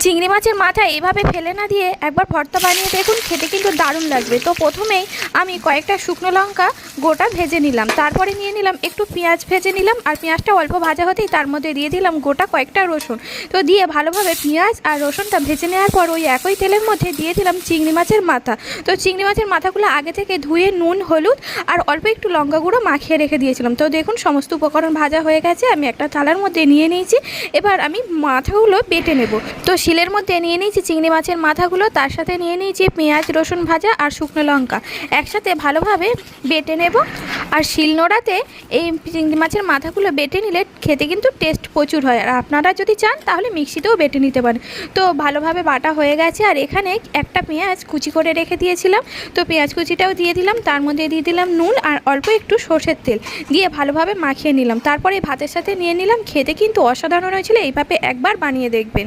চিংড়ি মাছের মাথা এভাবে ফেলে না দিয়ে একবার ভর্তা বানিয়ে দেখুন, খেতে কিন্তু দারুণ লাগবে। তো প্রথমেই আমি কয়েকটা শুকনো লঙ্কা গোটা ভেজে নিলাম, তারপরে নিয়ে নিলাম একটু পেঁয়াজ ভেজে নিলাম, আর পেঁয়াজটা অল্প ভাজা হতেই তার মধ্যে দিয়ে দিলাম গোটা কয়েকটা রসুন। তো দিয়ে ভালোভাবে পেঁয়াজ আর রসুনটা ভেজে নেওয়ার পর ওই একই তেলের মধ্যে দিয়ে দিলাম চিংড়ি মাছের মাথা। তো চিংড়ি মাছের মাথাগুলো আগে থেকে ধুয়ে নুন হলুদ আর অল্প একটু লঙ্কা গুঁড়ো মাখিয়ে রেখে দিয়েছিলাম। তো দেখুন সমস্ত উপকরণ ভাজা হয়ে গেছে, আমি একটা থালার মধ্যে নিয়ে নিয়েছি। এবার আমি মাথাগুলো বেটে নেব। তো শিলের মধ্যে নিয়ে নিয়েছি চিংড়ি মাছের মাথাগুলো, তার সাথে নিয়ে নিয়েছি পেঁয়াজ রসুন ভাজা আর শুকনো লঙ্কা, একসাথে ভালোভাবে বেটে নেব। আর শিলনোড়াতে এই চিংড়ি মাছের মাথাগুলো বেটে নিলে খেতে কিন্তু টেস্ট প্রচুর হয়, আর আপনারা যদি চান তাহলে মিক্সিতেও বেটে নিতে পারেন। তো ভালোভাবে বাটা হয়ে গেছে, আর এখানে একটা পেঁয়াজ কুচি করে রেখে দিয়েছিলাম, তো পেঁয়াজ কুচিটাও দিয়ে দিলাম, তার মধ্যে দিয়ে দিলাম নুন আর অল্প একটু সর্ষের তেল দিয়ে ভালোভাবে মাখিয়ে নিলাম। তারপরে ভাতের সাথে নিয়ে নিলাম, খেতে কিন্তু অসাধারণ হয়েছিল। এইভাবে একবার বানিয়ে দেখবেন।